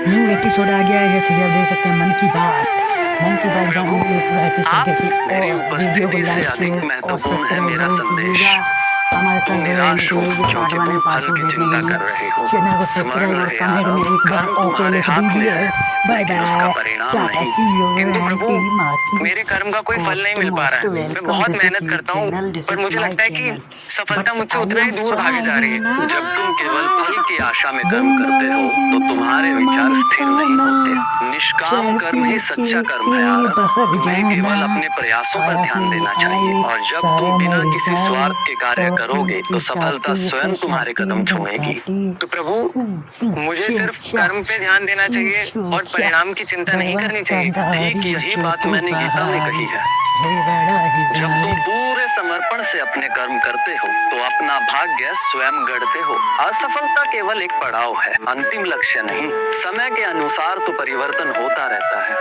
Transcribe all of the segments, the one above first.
New episode आ गया है। जैसे कि आप देख सकते हैं, मन की बात प्रभु, जानने के लिए पूरा एपिसोड आप देखिए मेरी और वीडियो को उपस्थिति से लाइक अधिक शेयर और महत्वपूर्ण है सब्सक्राइब मेरा जरूर संदेश। कीजिएगा हमारे तुम साथ जुड़े रहने निराश के हो लिए। पार्ट क्योंकि 1 तुम एंड पार्ट फल 2 की देखने के चिंता लिए कर रहे हो। चैनल को स्मरण सब्सक्राइब और रहे कमेंट में यादव, एक बार कर्म ओके तुम्हारे लिख हाथ में दीजिए। है, बाय लेकिन उसका बाय, परिणाम टाटा नहीं। सी यू किंतु एंड प्रभु, तेरी माँ की मेरे कर्म का कोई फल नहीं मोस्ट मिल पा रहा मोस्ट है। मैं वेलकम। बहुत दिस इज मेहनत योर करता हूँ, चैनल, दिस पर इज मुझे माय लगता है कि चैनल, सफलता बट मुझसे आई उतना ही एम दूर भागे जा रही फाइंडिंग है। जब तुम केवल फल की आशा में कर्म करते हो, तो तुम्हारे ना विचार मन स्थिर नहीं पाना, होते। निष्काम चढ़ कर्म ही के सच्चा कर्म है तेरे आरव। बहक तुम्हें जाना। केवल अपने प्रयासों पर आया ध्यान हूँ देना चाहिए, आए और जब तुम सारा बिना किसी रिजाल, स्वार्थ के कार्य कॉफी करोगे, तो की सफलता चाटी से स्वयं तुम्हारे शादी कदम छूएगी। दुकाटी। तो प्रभु, फू फू मुझे चा सिर्फ चा कर्म पे ध्यान देना छू चाहिए छू और छा। परिणाम की चिंता नहीं बड़वा करनी चाहिए। ठीक सदारी यही बात छोटू मैंने गीता में कही पहाड़ी है। है बड़ा जब तुम हिजाल। पूरे समर्पण से अपने कर्म करते हो, तो अपना भाग्य स्वयं गढ़ते हो। असफलता केवल एक पड़ाव है, अंतिम लक्ष्य नहीं। समय के अनुसार तो परिवर्तन होता रहता है,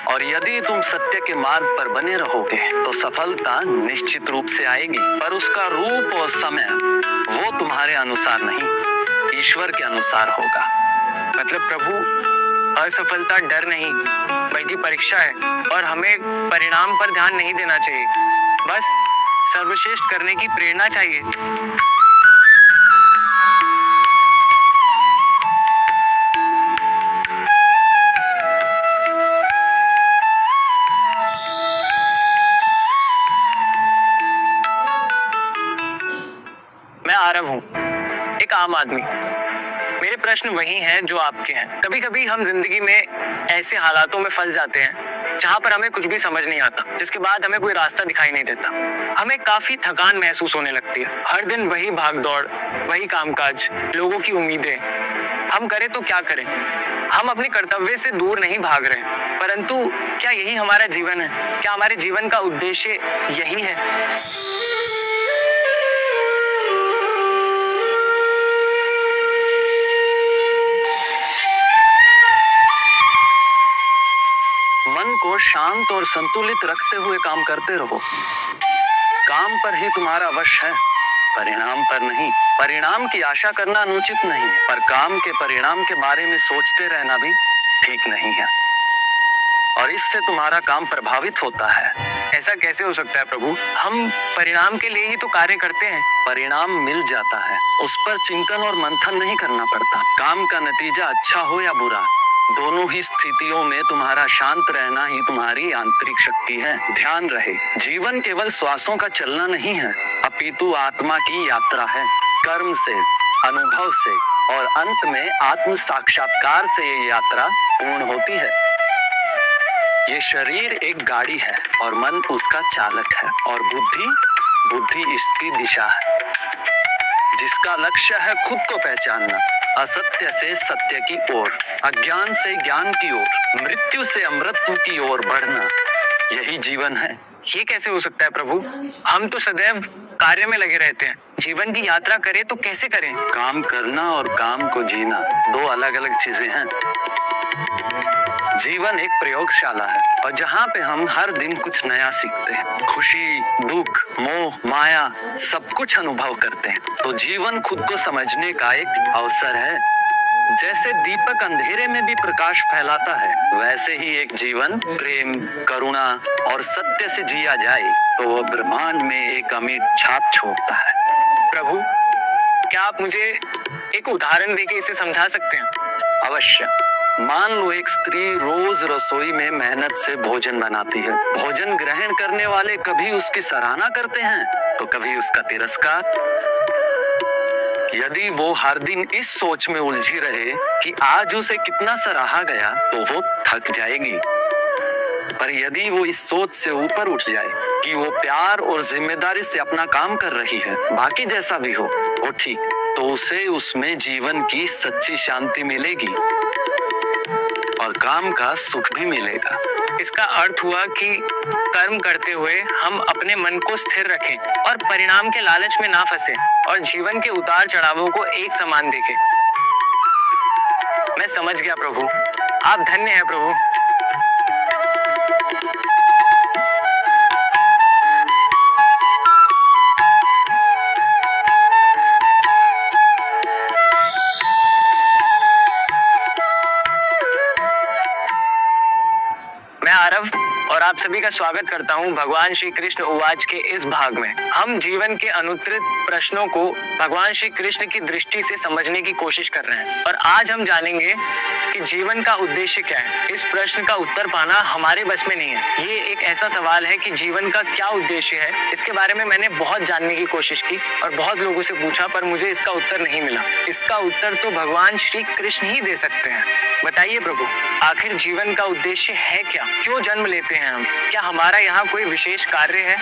और यदि तुम सत्य के मार्ग पर बने रहोगे, तो सफलता निश्चित रूप से आएगी। पर उसका रूप और समय वो तुम्हारे अनुसार नहीं, ईश्वर के अनुसार होगा। मतलब प्रभु, असफलता डर नहीं बल्कि परीक्षा है, और हमें परिणाम पर ध्यान नहीं देना चाहिए, बस सर्वश्रेष्ठ करने की प्रेरणा चाहिए। मैं आरव हूँ, एक आम आदमी। मेरे प्रश्न वही हैं जो आपके हैं। कभी कभी हम जिंदगी में ऐसे हालातों में फंस जाते हैं जहां पर हमें कुछ भी समझ नहीं आता, जिसके बाद हमें कोई रास्ता दिखाई नहीं देता। हमें काफी थकान महसूस होने लगती है। हर दिन वही भाग दौड़, वही कामकाज, लोगों की उम्मीदें। हम करें तो क्या करें? हम अपने कर्तव्य से दूर नहीं भाग रहे, परंतु क्या यही हमारा जीवन है? क्या हमारे जीवन का उद्देश्य यही है? मन को शांत और संतुलित रखते हुए काम करते रहो। काम पर ही तुम्हारा वश है, परिणाम पर नहीं। परिणाम की आशा करना अनुचित नहीं है, पर काम के परिणाम के बारे में सोचते रहना भी ठीक नहीं है, और इससे तुम्हारा काम प्रभावित होता है। ऐसा कैसे हो सकता है प्रभु? हम परिणाम के लिए ही तो कार्य करते हैं। परिणाम मिल जाता है, उस पर चिंतन और मंथन नहीं करना पड़ता। काम का नतीजा अच्छा हो या बुरा, दोनों ही स्थितियों में तुम्हारा शांत रहना ही तुम्हारी आंतरिक शक्ति है। ध्यान रहे, जीवन केवल श्वासों का चलना नहीं है, अपितु आत्मा की यात्रा है। कर्म से, अनुभव से और अंत में आत्म साक्षात्कार से ये यात्रा पूर्ण होती है। ये शरीर एक गाड़ी है और मन उसका चालक है, और बुद्धि इसकी दिशा है, जिसका लक्ष्य है खुद को पहचानना, असत्य से सत्य की ओर, अज्ञान से ज्ञान की ओर, मृत्यु से अमृतत्व की ओर बढ़ना। यही जीवन है। ये कैसे हो सकता है प्रभु? हम तो सदैव कार्य में लगे रहते हैं। जीवन की यात्रा करें तो कैसे करें? काम करना और काम को जीना दो अलग अलग चीजें हैं। जीवन एक प्रयोगशाला है, और जहाँ पे हम हर दिन कुछ नया सीखते हैं, खुशी, दुख, मोह, माया, सब कुछ अनुभव करते हैं। तो जीवन खुद को समझने का एक अवसर है। जैसे दीपक अंधेरे में भी प्रकाश फैलाता है, वैसे ही एक जीवन प्रेम, करुणा और सत्य से जिया जाए, तो वह ब्रह्मांड में एक अमिट छाप छोड़ता है। प्रभु, क्या आप मुझे एक उदाहरण देके इसे समझा सकते हैं? अवश्य। मान लो एक स्त्री रोज रसोई में मेहनत से भोजन बनाती है। भोजन ग्रहण करने वाले कभी उसकी सराहना करते हैं, तो कभी उसका तिरस्कार। यदि वो हर दिन इस सोच में उलझी रहे कि आज उसे कितना सराहा गया, तो वो थक जाएगी। पर यदि वो इस सोच से ऊपर उठ जाए कि वो प्यार और जिम्मेदारी से अपना काम कर रही है, बाकी जैसा भी हो वो ठीक, तो उसे उसमें जीवन की सच्ची शांति मिलेगी और काम का सुख भी मिलेगा। इसका अर्थ हुआ कि कर्म करते हुए हम अपने मन को स्थिर रखें और परिणाम के लालच में ना फंसे, और जीवन के उतार चढ़ावों को एक समान देखें। मैं समझ गया प्रभु, आप धन्य हैं प्रभु। आरव और आप सभी का स्वागत करता हूं भगवान श्री कृष्ण उवाच के इस भाग में। हम जीवन के अनुत्तरित प्रश्नों को भगवान श्री कृष्ण की दृष्टि से समझने की कोशिश कर रहे हैं और आज हम जानेंगे कि जीवन का उद्देश्य क्या है। इस प्रश्न का उत्तर पाना हमारे बस में नहीं है। ये एक ऐसा सवाल है कि जीवन का क्या उद्देश्य है। इसके बारे में मैंने बहुत जानने की कोशिश की और बहुत लोगों से पूछा, पर मुझे इसका उत्तर नहीं मिला। इसका उत्तर तो भगवान श्री कृष्ण ही दे सकते हैं। बताइए प्रभु, आखिर जीवन का उद्देश्य है क्या? क्यों जन्म लेते हैं हम? क्या हमारा यहाँ कोई विशेष कार्य है?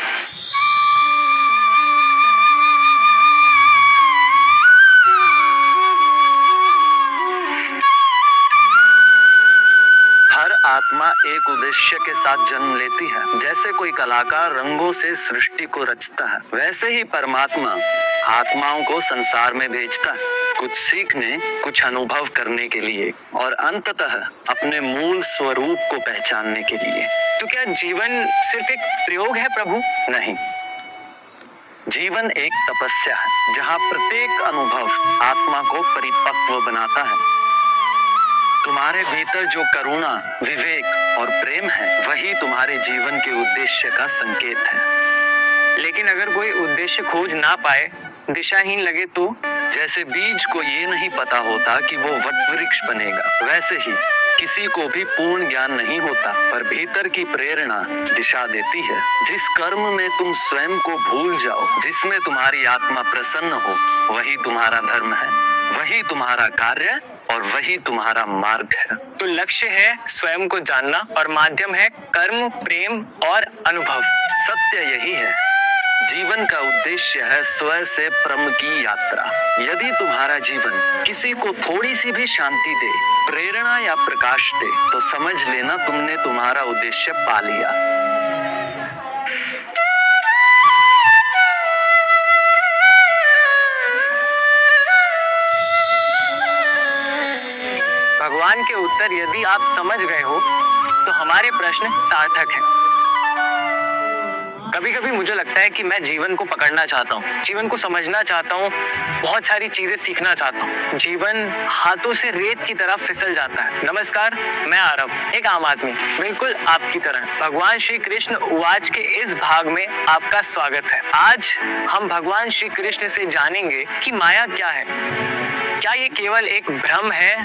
हर आत्मा एक उद्देश्य के साथ जन्म लेती है। जैसे कोई कलाकार रंगों से सृष्टि को रचता है, वैसे ही परमात्मा आत्माओं को संसार में भेजता है, कुछ सीखने, कुछ अनुभव करने के लिए और अंततः अपने मूल स्वरूप को पहचानने के लिए। तो क्या जीवन सिर्फ एक प्रयोग है प्रभु? नहीं, जीवन एक तपस्या है जहाँ प्रत्येक अनुभव आत्मा को परिपक्व बनाता है। तुम्हारे भीतर जो करुणा, विवेक और प्रेम है, वही तुम्हारे जीवन के उद्देश्य का संकेत है। लेकिन अगर कोई उद्देश्य खोज ना पाए, दिशाहीन लगे तो? जैसे बीज को ये नहीं पता होता कि वो वटवृक्ष बनेगा, वैसे ही किसी को भी पूर्ण ज्ञान नहीं होता, पर भीतर की प्रेरणा दिशा देती है। जिस कर्म में तुम स्वयं को भूल जाओ, जिसमें तुम्हारी आत्मा प्रसन्न हो, वही तुम्हारा धर्म है, वही तुम्हारा कार्य और वही तुम्हारा मार्ग है। तो लक्ष्य है स्वयं को जानना और माध्यम है कर्म, प्रेम और अनुभव। सत्य यही है, जीवन का उद्देश्य है स्वयं से परम की यात्रा। यदि तुम्हारा जीवन किसी को थोड़ी सी भी शांति दे, प्रेरणा या प्रकाश दे, तो समझ लेना तुमने तुम्हारा उद्देश्य पा लिया। भगवान के उत्तर यदि आप समझ गए हो तो हमारे प्रश्न सार्थक हैं। कभी कभी मुझे लगता है कि मैं जीवन को पकड़ना चाहता हूँ, जीवन को समझना चाहता हूँ, बहुत सारी चीजें सीखना चाहता हूँ। जीवन हाथों से रेत की तरह फिसल जाता है। नमस्कार, मैं आरव, एक आम आदमी, बिल्कुल आपकी तरह। भगवान श्री कृष्ण उवाच के इस भाग में आपका स्वागत है। आज हम भगवान श्री कृष्ण से जानेंगे कि माया क्या है। क्या ये केवल एक भ्रम है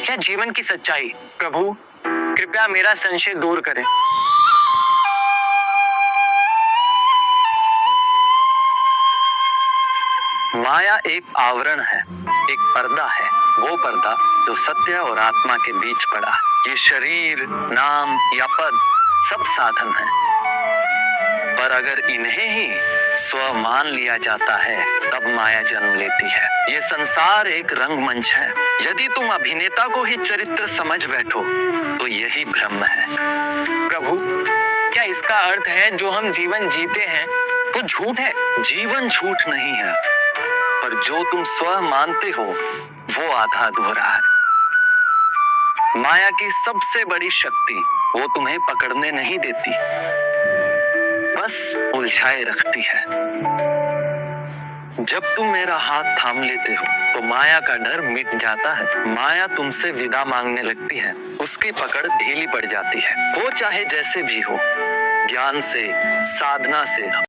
या जीवन की सच्चाई? प्रभु, कृपया मेरा संशय दूर करें। माया एक आवरण है, एक पर्दा है, वो पर्दा जो सत्य और आत्मा के बीच पड़ा है। ये शरीर, नाम या पद सब साधन है, पर अगर इन्हें ही स्व मान लिया जाता है, तब माया जन्म लेती है। ये संसार एक रंगमंच है। यदि तुम अभिनेता को ही चरित्र समझ बैठो, तो यही भ्रम है। प्रभु, क्या इसका अर्थ है जो हम जीवन जीते हैं वो झूठ है? जीवन झूठ नहीं है, पर जो तुम स्व मानते हो वो आधा अधूरा है। माया की सबसे बड़ी शक्ति वो तुम्हें पकड़ने नहीं देती, बस उलझाए रखती है। जब तुम मेरा हाथ थाम लेते हो तो माया का डर मिट जाता है। माया तुमसे विदा मांगने लगती है, उसकी पकड़ ढीली पड़ जाती है। वो चाहे जैसे भी हो, ज्ञान से, साधना से